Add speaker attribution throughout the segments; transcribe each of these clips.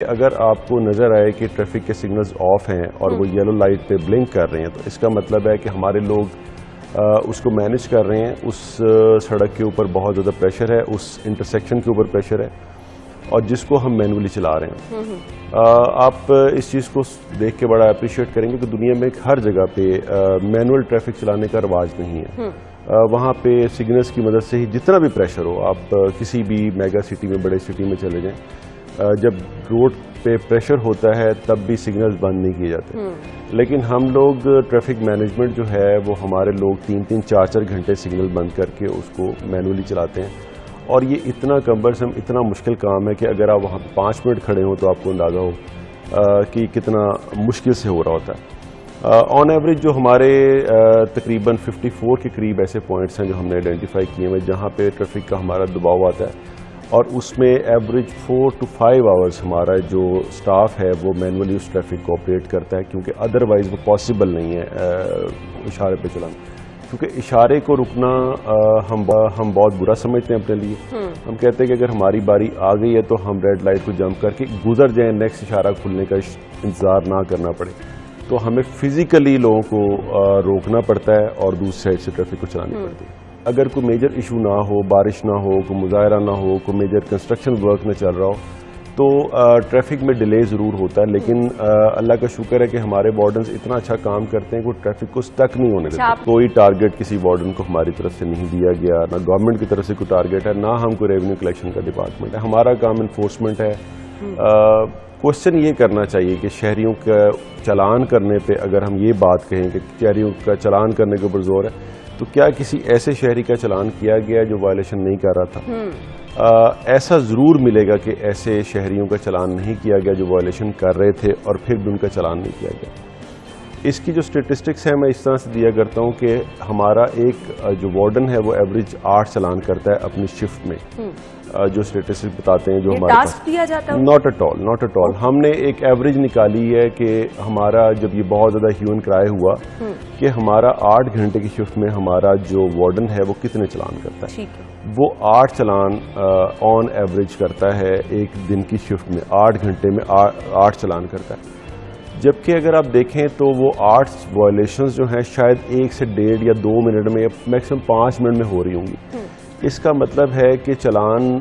Speaker 1: اگر آپ کو نظر آئے کہ ٹریفک کے سگنلز آف ہیں اور وہ یلو لائٹ پہ بلنک کر رہے ہیں تو اس کا مطلب ہے کہ ہمارے لوگ اس کو مینج کر رہے ہیں. اس سڑک کے اوپر بہت زیادہ پریشر ہے, اس انٹرسیکشن کے اوپر پریشر ہے اور جس کو ہم مینولی چلا رہے ہیں. آپ اس چیز کو دیکھ کے بڑا اپریشیٹ کریں گے کہ دنیا میں ہر جگہ پہ مینول ٹریفک چلانے کا رواج نہیں ہے. وہاں پہ سگنلز کی مدد سے ہی جتنا بھی پریشر ہو, آپ کسی بھی میگا سٹی میں, بڑے سٹی میں چلے جائیں, جب روڈ پہ پریشر ہوتا ہے تب بھی سگنلز بند نہیں کیے جاتے. لیکن ہم لوگ ٹریفک مینجمنٹ جو ہے وہ ہمارے لوگ 3-4 گھنٹے سگنل بند کر کے اس کو مینولی چلاتے ہیں. اور یہ اتنا کمبرسم, اتنا مشکل کام ہے کہ اگر آپ وہاں پہ 5 منٹ کھڑے ہوں تو آپ کو اندازہ ہو کہ کتنا مشکل سے ہو رہا ہوتا ہے. آن ایوریج جو ہمارے تقریباً 54 کے قریب ایسے پوائنٹس ہیں جو ہم نے آئیڈینٹیفائی کیے ہیں جہاں پہ ٹریفک کا ہمارا دباؤ آتا ہے, اور اس میں ایوریج 4 to 5 آورز ہمارا جو سٹاف ہے وہ مینولی اس ٹریفک کو آپریٹ کرتا ہے, کیونکہ ادروائز وہ پاسبل نہیں ہے اشارے پہ چلانا. کیونکہ اشارے کو رکنا ہم بہت برا سمجھتے ہیں اپنے لیے. ہم کہتے ہیں کہ اگر ہماری باری آ گئی ہے تو ہم ریڈ لائٹ کو جمپ کر کے گزر جائیں, نیکسٹ اشارہ کھلنے کا انتظار نہ کرنا پڑے. تو ہمیں فزیکلی لوگوں کو روکنا پڑتا ہے اور دوسری سائڈ سے ٹریفک کو چلانی پڑتی ہے. اگر کوئی میجر ایشو نہ ہو, بارش نہ ہو, کوئی مظاہرہ نہ ہو, کوئی میجر کنسٹرکشن ورک نہ چل رہا ہو, تو ٹریفک میں ڈیلے ضرور ہوتا ہے. لیکن اللہ کا شکر ہے کہ ہمارے وارڈنز اتنا اچھا کام کرتے ہیں کہ ٹریفک کو سٹک نہیں ہونے دیتے. کوئی ٹارگٹ کسی وارڈن کو ہماری طرف سے نہیں دیا گیا, نہ گورنمنٹ کی طرف سے کوئی ٹارگٹ ہے, نہ ہم کو ریونیو کلیکشن کا ڈپارٹمنٹ ہے. ہمارا کام انفورسمنٹ ہے. کوشچن یہ کرنا چاہیے کہ شہریوں کا چلان کرنے پہ اگر ہم یہ بات کہیں کہ شہریوں کا چلان کرنے کے اوپر زور ہے, تو کیا کسی ایسے شہری کا چلان کیا گیا جو وائلیشن نہیں کر رہا تھا؟ ایسا ضرور ملے گا کہ ایسے شہریوں کا چلان نہیں کیا گیا جو وائلیشن کر رہے تھے اور پھر بھی ان کا چلان نہیں کیا گیا. اس کی جو اسٹیٹسٹکس ہیں میں اس طرح سے دیا کرتا ہوں کہ ہمارا ایک جو وارڈن ہے وہ ایوریج 8 چلان کرتا ہے اپنی شفٹ میں. جو اسٹیٹسٹک بتاتے ہیں جو ہمارے پاس
Speaker 2: دیا جاتا ہے,
Speaker 1: ناٹ ایٹ آل. ہم نے ایک ایوریج نکالی ہے کہ ہمارا جب یہ بہت زیادہ ہیومن کرائے ہوا کہ ہمارا 8 گھنٹے کی شفٹ میں ہمارا جو وارڈن ہے وہ کتنے چلان کرتا ہے. وہ 8 چلان آن ایوریج کرتا ہے ایک دن کی شفٹ میں, 8 گھنٹے میں 8 چلان کرتا ہے. جبکہ اگر آپ دیکھیں تو وہ 8 وائلیشنز جو ہیں شاید 1 سے 1.5 یا 2 منٹ میں یا میکسیمم 5 منٹ میں ہو رہی ہوں گی. اس کا مطلب ہے کہ چلان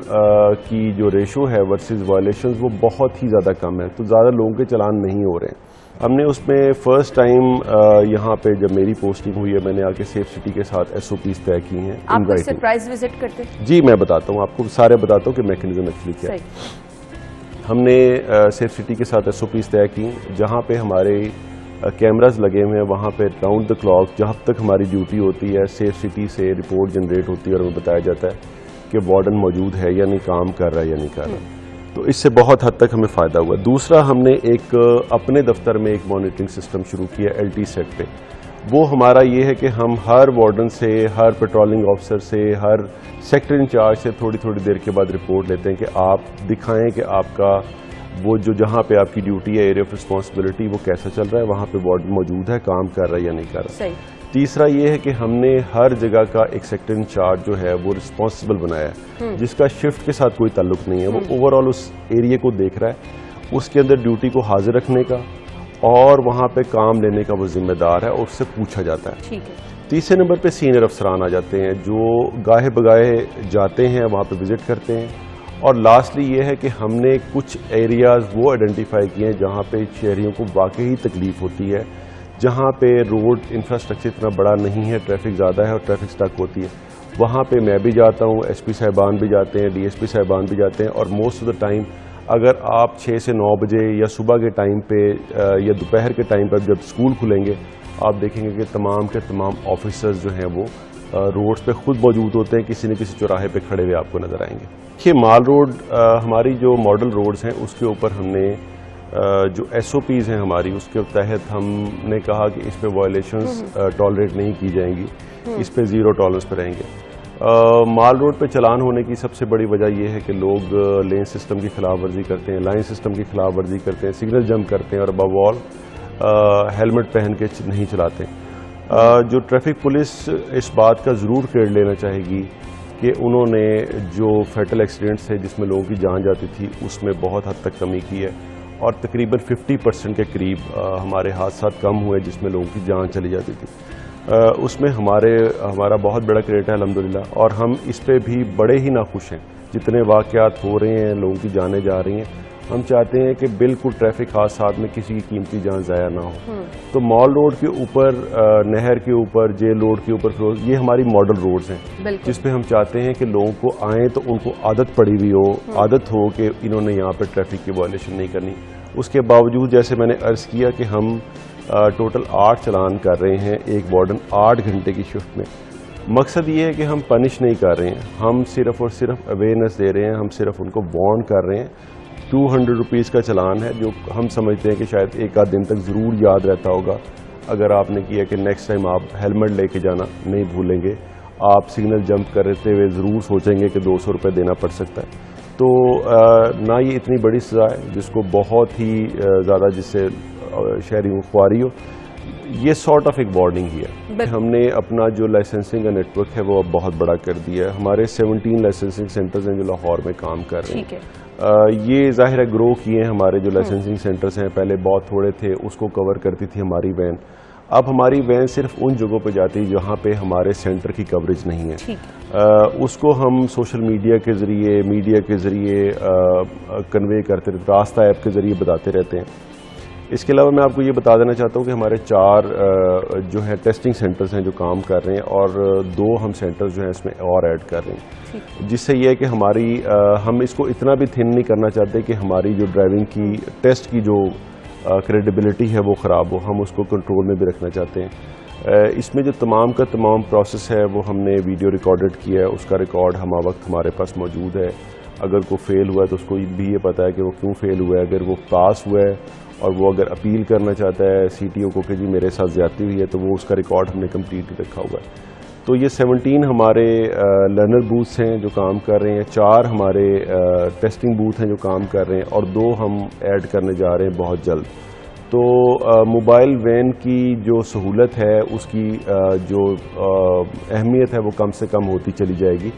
Speaker 1: کی جو ریشو ہے ورسز وائلیشنز وہ بہت ہی زیادہ کم ہے, تو زیادہ لوگوں کے چلان نہیں ہو رہے ہیں. ہم نے اس میں فرسٹ ٹائم یہاں پہ جب میری پوسٹنگ ہوئی ہے میں نے آ کے سیف سٹی کے ساتھ SOPs طے کی ہیں.
Speaker 2: آپ کو سرپرائز وزٹ کرتے ہیں؟
Speaker 1: جی میں بتاتا ہوں آپ کو, سارے بتاتا ہوں کہ میکنزم ایکچولی کیا ہے. ہم نے سیف سٹی کے ساتھ SOPs طے کی جہاں پہ ہمارے کیمراز لگے ہوئے ہیں. وہاں پہ راؤنڈ دا کلاک جہاں تک ہماری ڈیوٹی ہوتی ہے سیف سٹی سے رپورٹ جنریٹ ہوتی ہے اور ہمیں بتایا جاتا ہے کہ وارڈن موجود ہے یا نہیں, کام کر رہا ہے یا نہیں کر رہا. تو اس سے بہت حد تک ہمیں فائدہ ہوا. دوسرا ہم نے ایک اپنے دفتر میں ایک مانیٹرنگ سسٹم شروع کیا LT سیٹ پہ. وہ ہمارا یہ ہے کہ ہم ہر وارڈن سے, ہر پیٹرولنگ آفیسر سے, ہر سیکٹر انچارج سے تھوڑی دیر کے بعد رپورٹ لیتے ہیں کہ آپ دکھائیں کہ آپ کا وہ جو جہاں پہ آپ کی ڈیوٹی ہے, ایریا آف رسپانسبلٹی, وہ کیسا چل رہا ہے, وہاں پہ وارڈن موجود ہے, کام کر رہا ہے یا نہیں کر رہا. تیسرا یہ ہے کہ ہم نے ہر جگہ کا ایک سیکٹر انچارج جو ہے وہ رسپانسبل بنایا ہے جس کا شفٹ کے ساتھ کوئی تعلق نہیں ہے. وہ اوور آل اس ایریے کو دیکھ رہا ہے, اس کے اندر ڈیوٹی کو حاضر رکھنے کا اور وہاں پہ کام لینے کا وہ ذمہ دار ہے اور اس سے پوچھا جاتا ہے. تیسرے نمبر پہ سینئر افسران آ جاتے ہیں جو گاہے بگاہے جاتے ہیں, وہاں پہ وزٹ کرتے ہیں. اور لاسٹلی یہ ہے کہ ہم نے کچھ ایریاز وہ آئیڈینٹیفائی کیے ہیں جہاں پہ شہریوں کو واقعی تکلیف ہوتی ہے, جہاں پہ روڈ انفراسٹرکچر اتنا بڑا نہیں ہے, ٹریفک زیادہ ہے اور ٹریفک سٹک ہوتی ہے. وہاں پہ میں بھی جاتا ہوں, SP صاحبان بھی جاتے ہیں, DSP صاحبان بھی جاتے ہیں. اور موسٹ آف دا ٹائم اگر آپ 6 سے 9 بجے یا صبح کے ٹائم پہ یا دوپہر کے ٹائم پر جب اسکول کھلیں گے آپ دیکھیں گے کہ تمام کے تمام آفیسرز جو ہیں وہ روڈز پہ خود موجود ہوتے ہیں, کسی نہ کسی چوراہے پہ کھڑے ہوئے آپ کو نظر آئیں گے. یہ مال روڈ ہماری جو ماڈل روڈز ہیں اس کے اوپر ہم نے جو SOPs ہیں ہماری, اس کے تحت ہم نے کہا کہ اس پہ وائلیشنز ٹالریٹ نہیں کی جائیں گی, اس پہ 0 ٹالرنس پہ رہیں گے. مال روڈ پہ چلان ہونے کی سب سے بڑی وجہ یہ ہے کہ لوگ لین سسٹم کی خلاف ورزی کرتے ہیں, لائن سسٹم کی خلاف ورزی کرتے ہیں, سگنل جمپ کرتے ہیں اور ابو آل ہیلمٹ پہن کے نہیں چلاتے. جو ٹریفک پولیس اس بات کا ضرور کیئر لینا چاہے گی کہ انہوں نے جو فیٹل ایکسیڈنٹس ہے جس میں لوگوں کی جان جاتی تھی اس میں بہت حد تک کمی کی ہے، اور تقریباً 50% کے قریب ہمارے حادثات کم ہوئے جس میں لوگوں کی جان چلی جاتی تھی۔ اس میں ہمارا بہت بڑا کریڈٹ ہے الحمدللہ، اور ہم اس پہ بھی بڑے ہی ناخوش ہیں۔ جتنے واقعات ہو رہے ہیں، لوگوں کی جانیں جا رہی ہیں، ہم چاہتے ہیں کہ بالکل ٹریفک حادثات میں کسی کی قیمتی جان ضائع نہ ہو۔ تو مال روڈ کے اوپر، نہر کے اوپر، جیل روڈ کے اوپر، یہ ہماری ماڈل روڈز ہیں جس پہ ہم چاہتے ہیں کہ لوگوں کو آئیں تو ان کو عادت پڑی ہوئی ہو، عادت ہو کہ انہوں نے یہاں پہ ٹریفک کی وائلیشن نہیں کرنی۔ اس کے باوجود جیسے میں نے عرض کیا کہ ہم ٹوٹل 8 چلان کر رہے ہیں ایک وارڈن 8 گھنٹے کی شفٹ میں۔ مقصد یہ ہے کہ ہم پنش نہیں کر رہے ہیں، ہم صرف اور صرف اویئرنیس دے رہے ہیں، ہم صرف ان کو وارن کر رہے ہیں۔ 200 روپیز کا چلان ہے جو ہم سمجھتے ہیں کہ شاید ایک آدھ دن تک ضرور یاد رہتا ہوگا اگر آپ نے کیا کہ نیکسٹ ٹائم آپ ہیلمٹ لے کے جانا نہیں بھولیں گے، آپ سگنل جمپ کرتے ہوئے ضرور سوچیں گے کہ 200 روپے دینا پڑ سکتا ہے۔ تو نہ یہ اتنی بڑی سزا ہے جس کو بہت ہی زیادہ جس سے شہریوں کو خواری ہو، یہ سارٹ آف ایک وارننگ ہی ہے۔ ہم نے اپنا جو لائسنسنگ کا نیٹ ورک ہے وہ اب بہت بڑا کر دیا ہے۔ ہمارے 17 لائسنسنگ سینٹرز ہیں جو لاہور میں کام کر رہے ہیں۔ یہ ظاہر ہے گرو کیے ہیں ہمارے جو لائسنسنگ سینٹرز ہیں، پہلے بہت تھوڑے تھے، اس کو کور کرتی تھی ہماری وین۔ اب ہماری وین صرف ان جگہوں پہ جاتی ہے جہاں پہ ہمارے سینٹر کی کوریج نہیں ہے، اس کو ہم سوشل میڈیا کے ذریعے کنوے کرتے رہتے، راستہ ایپ کے ذریعے بتاتے رہتے ہیں۔ اس کے علاوہ میں آپ کو یہ بتا دینا چاہتا ہوں کہ ہمارے 4 جو ہے ٹیسٹنگ سینٹرز ہیں جو کام کر رہے ہیں، اور 2 ہم سینٹرز جو ہیں اس میں اور ایڈ کر رہے ہیں، جس سے یہ ہے کہ ہم اس کو اتنا بھی تھن نہیں کرنا چاہتے کہ ہماری جو ڈرائیونگ کی ٹیسٹ کی جو کریڈیبلٹی ہے وہ خراب ہو، ہم اس کو کنٹرول میں بھی رکھنا چاہتے ہیں۔ اس میں جو تمام کا تمام پروسیس ہے وہ ہم نے ویڈیو ریکارڈڈ کیا ہے، اس کا ریکارڈ ہمہ وقت ہمارے پاس موجود ہے۔ اگر کوئی فیل ہوا ہے تو اس کو بھی یہ پتہ ہے کہ وہ کیوں فیل ہوا ہے، اگر وہ پاس ہوا ہے اور وہ اگر اپیل کرنا چاہتا ہے سی ٹی او کو کہ جی میرے ساتھ زیادتی ہوئی ہے تو وہ اس کا ریکارڈ ہم نے کمپلیٹ رکھا ہوا ہے۔ تو یہ 17 ہمارے لرنر بوتھس ہیں جو کام کر رہے ہیں، 4 ہمارے ٹیسٹنگ بوتھ ہیں جو کام کر رہے ہیں، اور 2 ہم ایڈ کرنے جا رہے ہیں بہت جلد۔ تو موبائل وین کی جو سہولت ہے اس کی جو اہمیت ہے وہ کم سے کم ہوتی چلی جائے گی،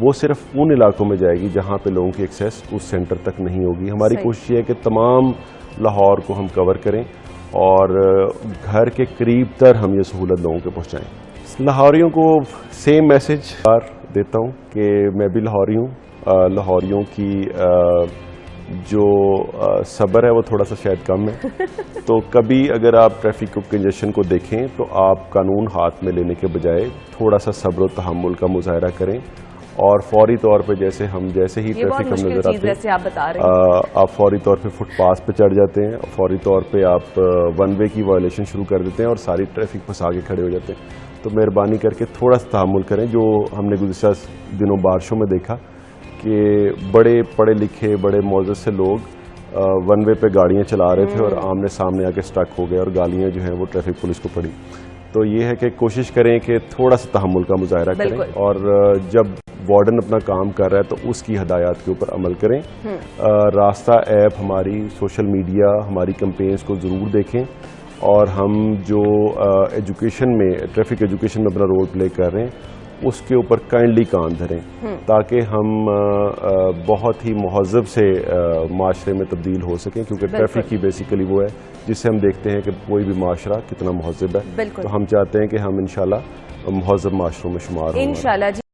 Speaker 1: وہ صرف ان علاقوں میں جائے گی جہاں پہ لوگوں کی ایکسیس اس سینٹر تک نہیں ہوگی۔ ہماری کوشش یہ ہے کہ تمام لاہور کو ہم کور کریں اور گھر کے قریب تر ہم یہ سہولت لوگوں کو پہنچائیں۔ لاہوریوں کو سیم میسج دیتا ہوں کہ میں بھی لاہوری ہوں، لاہوریوں کی جو صبر ہے وہ تھوڑا سا شاید کم ہے، تو کبھی اگر آپ ٹریفک کنجیشن کو دیکھیں تو آپ قانون ہاتھ میں لینے کے بجائے تھوڑا سا صبر و تحمل کا مظاہرہ کریں، اور فوری طور پہ جیسے ہی ٹریفک ہم نظر آتے ہیں آپ فوری طور پہ فٹ پاس پہ چڑھ جاتے ہیں، فوری طور پہ آپ ون وے کی وائلیشن شروع کر دیتے ہیں اور ساری ٹریفک پھنسا کے کھڑے ہو جاتے ہیں۔ تو مہربانی کر کے تھوڑا سا تحمل کریں، جو ہم نے گزشتہ دنوں بارشوں میں دیکھا کہ بڑے پڑھے لکھے بڑے معزز سے لوگ ون وے پہ گاڑیاں چلا رہے تھے اور آمنے سامنے آ کے سٹک ہو گئے، اور گالیاں جو ہیں وہ ٹریفک پولیس کو پڑی۔ تو یہ ہے کہ کوشش کریں کہ تھوڑا سا تحمل کا مظاہرہ کریں، اور جب وارڈن اپنا کام کر رہا ہے تو اس کی ہدایات کے اوپر عمل کریں۔ راستہ ایپ، ہماری سوشل میڈیا، ہماری کمپینز کو ضرور دیکھیں، اور ہم جو ایجوکیشن میں ٹریفک ایجوکیشن میں اپنا رول پلے کر رہے ہیں اس کے اوپر کائنڈلی کان دھریں، تاکہ ہم بہت ہی مہذب سے معاشرے میں تبدیل ہو سکیں، کیونکہ ٹریفک ہی بیسیکلی وہ ہے جس سے ہم دیکھتے ہیں کہ کوئی بھی معاشرہ کتنا مہذب ہے۔ تو ہم چاہتے ہیں کہ ہم انشاءاللہ مہذب معاشروں میں شمار ہوں۔